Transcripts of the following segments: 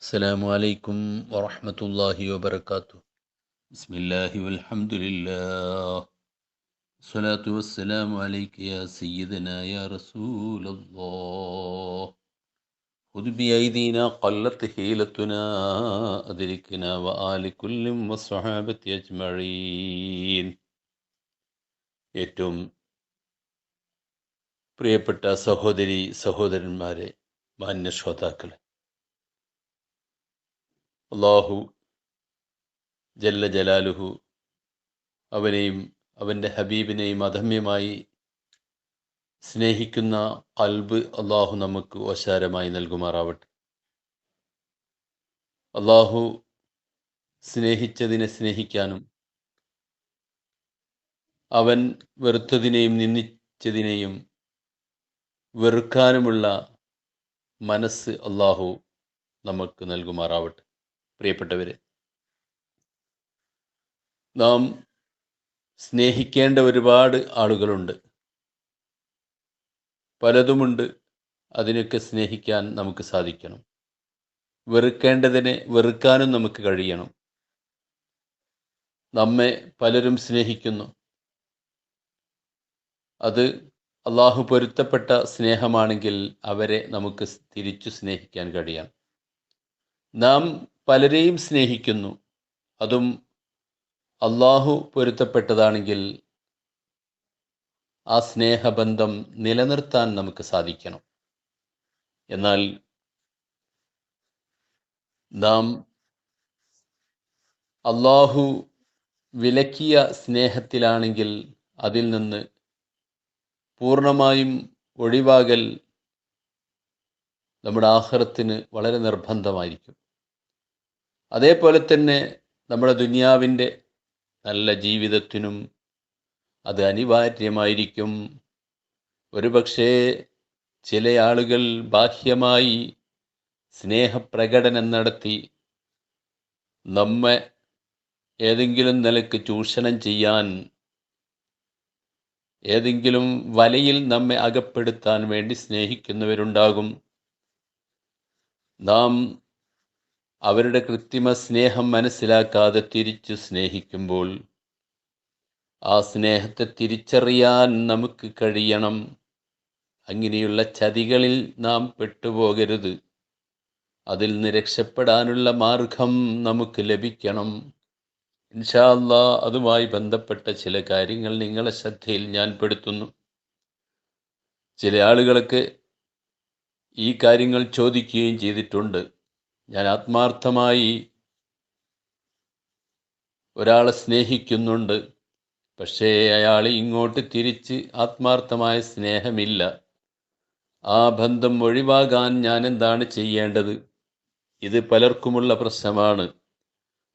السلام عليكم ورحمة الله وبركاته. بسم الله والحمد لله. الصلاة والسلام عليك يا سيدنا يا رسول الله. خذ بأيدينا قلت حيلتنا أدركنا وآل كل والصحابة أجمعين. ഏറ്റവും പ്രിയപ്പെട്ട സഹോദരി സഹോദരന്മാരെ, മാന്യ ശ്രോതാക്കളെ, അള്ളാഹു ജല്ല ജലാലുഹു അവനെയും അവൻ്റെ ഹബീബിനെയും അദമ്യമായി സ്നേഹിക്കുന്ന ഖൽബ് അള്ളാഹു നമുക്ക് ഓശാരമായി നൽകുമാറാവട്ടെ. അള്ളാഹു സ്നേഹിച്ചതിനെ സ്നേഹിക്കാനും അവൻ വെറുത്തതിനെയും നിന്ദിച്ചതിനെയും വെറുക്കാനുമുള്ള മനസ്സ് അള്ളാഹു നമുക്ക് നൽകുമാറാവട്ടെ. പ്രിയപ്പെട്ടവരെ, നാം സ്നേഹിക്കേണ്ട ഒരുപാട് ആളുകളുണ്ട്, പലതുമുണ്ട്. അതിനൊക്കെ സ്നേഹിക്കാൻ നമുക്ക് സാധിക്കണം. വെറുക്കേണ്ടതിനെ വെറുക്കാനും നമുക്ക് കഴിയണം. നമ്മെ പലരും സ്നേഹിക്കുന്നു. അത് അള്ളാഹു പൊരുത്തപ്പെട്ട സ്നേഹമാണെങ്കിൽ അവരെ നമുക്ക് തിരിച്ചു സ്നേഹിക്കാൻ കഴിയണം. നാം പലരെയും സ്നേഹിക്കുന്നു, അതും അള്ളാഹു പൊരുത്തപ്പെട്ടതാണെങ്കിൽ ആ സ്നേഹബന്ധം നിലനിർത്താൻ നമുക്ക് സാധിക്കണം. എന്നാൽ നാം അള്ളാഹു വിലക്കിയ സ്നേഹത്തിലാണെങ്കിൽ അതിൽ നിന്ന് പൂർണ്ണമായും ഒഴിവാകൽ നമ്മുടെ ആഖിറത്തിന് വളരെ നിർബന്ധമായിരിക്കും. അതേപോലെ തന്നെ നമ്മുടെ ദുനിയാവിൻ്റെ നല്ല ജീവിതത്തിനും അത് അനിവാര്യമായിരിക്കും. ഒരുപക്ഷേ ചില ആളുകൾ ബാഹ്യമായി സ്നേഹപ്രകടനം നടത്തി നമ്മെ ഏതെങ്കിലും നിലക്ക് ചൂഷണം ചെയ്യാൻ, ഏതെങ്കിലും വലയിൽ നമ്മെ അകപ്പെടുത്താൻ വേണ്ടി സ്നേഹിക്കുന്നവരുണ്ടാകും. നാം അവരുടെ കൃത്രിമ സ്നേഹം മനസ്സിലാക്കാതെ തിരിച്ചു സ്നേഹിക്കുമ്പോൾ ആ സ്നേഹത്തെ തിരിച്ചറിയാൻ നമുക്ക് കഴിയണം. അങ്ങനെയുള്ള ചതികളിൽ നാം പെട്ടുപോകരുത്. അതിൽ നിന്ന് രക്ഷപ്പെടാനുള്ള മാർഗം നമുക്ക് ലഭിക്കണം. ഇൻഷാ അല്ലാഹ് അതുമായി ബന്ധപ്പെട്ട ചില കാര്യങ്ങൾ നിങ്ങളെ ശ്രദ്ധയിൽ ഞാൻ പെടുത്തുന്നു. ചില ആളുകളൊക്കെ ഈ കാര്യങ്ങൾ ചോദിക്കുകയും ചെയ്തിട്ടുണ്ട്. ഞാൻ ആത്മാർത്ഥമായി ഒരാളെ സ്നേഹിക്കുന്നുണ്ട്, പക്ഷേ അയാൾ ഇങ്ങോട്ട് തിരിച്ച് ആത്മാർത്ഥമായ സ്നേഹമില്ല. ആ ബന്ധം ഒഴിവാകാൻ ഞാൻ എന്താണ് ചെയ്യേണ്ടത്? ഇത് പലർക്കുമുള്ള പ്രശ്നമാണ്.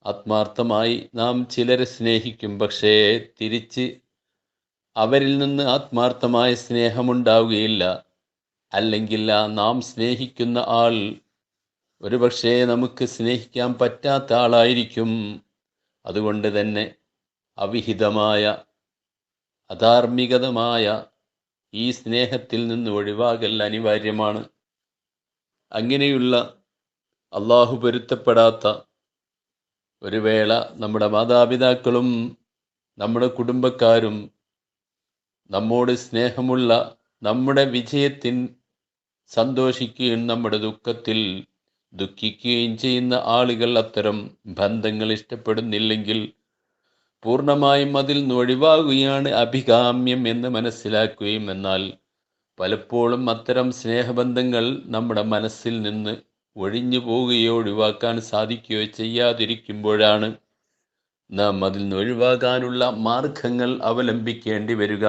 ആത്മാർത്ഥമായി നാം ചിലരെ സ്നേഹിക്കും, പക്ഷേ തിരിച്ച് അവരിൽ നിന്ന് ആത്മാർത്ഥമായ സ്നേഹമുണ്ടാവുകയില്ല. അല്ലെങ്കിൽ ആ നാം സ്നേഹിക്കുന്ന ആൾ ഒരുപക്ഷേ നമുക്ക് സ്നേഹിക്കാൻ പറ്റാത്ത ആളായിരിക്കും. അതുകൊണ്ട് തന്നെ അവിഹിതമായ അധാർമികതമായ ഈ സ്നേഹത്തിൽ നിന്ന് ഒഴിവാകൽ അനിവാര്യമാണ്. അങ്ങനെയുള്ള അള്ളാഹു പൊരുത്തപ്പെടാത്ത ഒരു വേള നമ്മുടെ മാതാപിതാക്കളും നമ്മുടെ കുടുംബക്കാരും നമ്മോട് സ്നേഹമുള്ള, നമ്മുടെ വിജയത്തിൽ സന്തോഷിക്കുകയും നമ്മുടെ ദുഃഖത്തിൽ ദുഃഖിക്കുകയും ചെയ്യുന്ന ആളുകൾ അത്തരം ബന്ധങ്ങൾ ഇഷ്ടപ്പെടുന്നില്ലെങ്കിൽ പൂർണ്ണമായും അതിൽ നിന്ന് ഒഴിവാകുകയാണ് അഭികാമ്യം എന്ന് മനസ്സിലാക്കുകയും, എന്നാൽ പലപ്പോഴും അത്തരം സ്നേഹബന്ധങ്ങൾ നമ്മുടെ മനസ്സിൽ നിന്ന് ഒഴിഞ്ഞു പോവുകയോ ഒഴിവാക്കാൻ സാധിക്കുകയോ ചെയ്യാതിരിക്കുമ്പോഴാണ് നാം അതിൽ നിന്ന് ഒഴിവാകാനുള്ള മാർഗങ്ങൾ അവലംബിക്കേണ്ടി വരിക.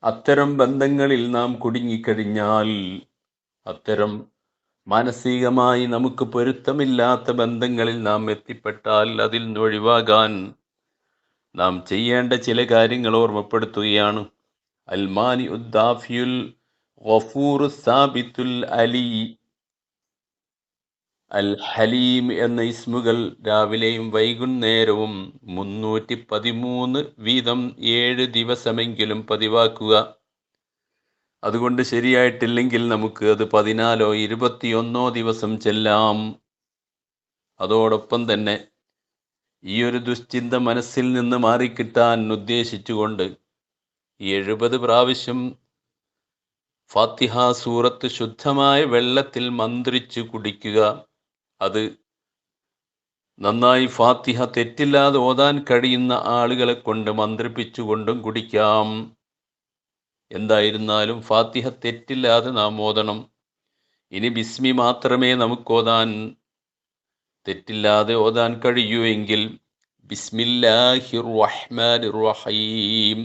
അത്തരം ബന്ധങ്ങളിൽ നാം കുടുങ്ങിക്കഴിഞ്ഞാൽ, അത്തരം മാനസികമായി നമുക്ക് പൊരുത്തമില്ലാത്ത ബന്ധങ്ങളിൽ നാം എത്തിപ്പെട്ടാൽ അതിൽ നിന്ന് ഒഴിവാകാൻ നാം ചെയ്യേണ്ട ചില കാര്യങ്ങൾ ഓർമ്മപ്പെടുത്തുകയാണ്. അൽമാനി ഉദ്ദാഫിയുൽ ഗഫൂർ സാബിത്തുൽ അലി അൽ ഹലീം എന്ന ഇസ്മുകൾ രാവിലെയും വൈകുന്നേരവും 313 വീതം 7 ദിവസമെങ്കിലും പതിവാക്കുക. അതുകൊണ്ട് ശരിയായിട്ടില്ലെങ്കിൽ നമുക്ക് അത് 14 21 ദിവസം ചെല്ലാം. അതോടൊപ്പം തന്നെ ഈ ഒരു ദുശ്ചിന്ത മനസ്സിൽ നിന്ന് മാറിക്കിട്ടാൻ ഉദ്ദേശിച്ചുകൊണ്ട് 70 പ്രാവശ്യം ഫാത്തിഹ സൂറത്ത് ശുദ്ധമായ വെള്ളത്തിൽ മന്ത്രിച്ച് കുടിക്കുക. അത് നന്നായി ഫാത്തിഹ തെറ്റില്ലാതെ ഓതാൻ കഴിയുന്ന ആളുകളെ കൊണ്ട് മന്ത്രിപ്പിച്ചുകൊണ്ടും കുടിക്കാം. എന്തായിരുന്നാലും ഫാത്തിഹ തെറ്റില്ലാതെ നാം ഓതണം. ഇനി ബിസ്മി മാത്രമേ നമുക്ക് തെറ്റില്ലാതെ ഓതാൻ കഴിയൂ എങ്കിൽ ബിസ്മില്ലാഹിർ റഹ്മാനിർ റഹീം,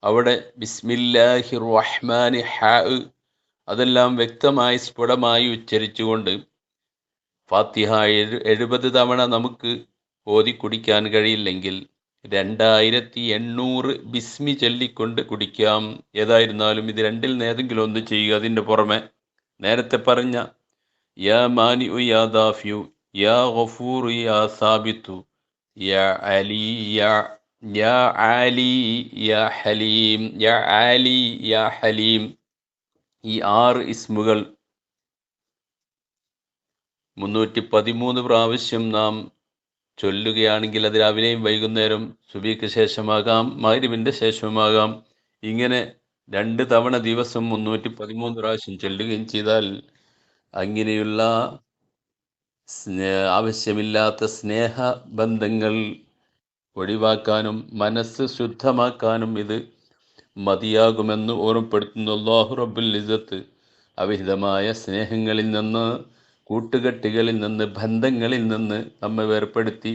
അവിടെ ബിസ്മില്ലാഹിർ റഹ്മാനി ഹാ അതെല്ലാം വ്യക്തമായി സ്ഫുടമായി ഉച്ചരിച്ചുകൊണ്ട് ഫാത്തിഹ 70 തവണ നമുക്ക് ഓതി കുടിക്കാൻ കഴിയില്ലെങ്കിൽ 2800 ബിസ്മി ചൊല്ലിക്കൊണ്ട് കുടിക്കാം. ഏതായിരുന്നാലും ഇത് രണ്ടിൽ ഏതെങ്കിലും ഒന്ന് ചെയ്യുക. അതിൻ്റെ പുറമെ നേരത്തെ പറഞ്ഞ യാ മാനിഉ യാ ദാഫിയു, യാ ഗഫൂറു യാ സാബിത്തു, യാ അലി യാ ആലി യാ ഹലീം, യാ ആലി യാ ഹലീം, ഈ 6 ഇസ്മുകൾ 313 പ്രാവശ്യം നാം ചൊല്ലുകയാണെങ്കിൽ അത് രാവിലെയും വൈകുന്നേരം സുബഹിക്ക് ശേഷമാകാം, മഗ്‌രിബിൻ്റെ ശേഷമാകാം. ഇങ്ങനെ 2 തവണ ദിവസം 313 പ്രാവശ്യം ചൊല്ലുകയും ചെയ്താൽ അങ്ങനെയുള്ള ആവശ്യമില്ലാത്ത സ്നേഹബന്ധങ്ങൾ ഒഴിവാക്കാനും മനസ്സ് ശുദ്ധമാക്കാനും ഇത് മതിയാകുമെന്ന് ഓർമ്മപ്പെടുത്തുന്നു അല്ലാഹു റബ്ബുൽ ഇസ്സത്ത്. അവിഹിതമായ സ്നേഹങ്ങളിൽ നിന്ന്, കൂട്ടുകെട്ടുകളിൽ നിന്ന്, ബന്ധങ്ങളിൽ നിന്ന് നമ്മെ വേർപ്പെടുത്തി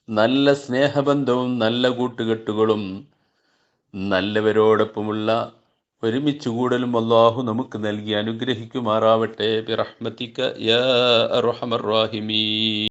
നല്ല സ്നേഹബന്ധവും നല്ല കൂട്ടുകെട്ടുകളും നല്ലവരോടൊപ്പമുള്ള ഒരുമിച്ച് കൂടലും അല്ലാഹു നമുക്ക് നൽകി അനുഗ്രഹിക്കുമാറാവട്ടെ. ബിറഹ്മതിക യാ അർഹമർ റഹീമീൻ.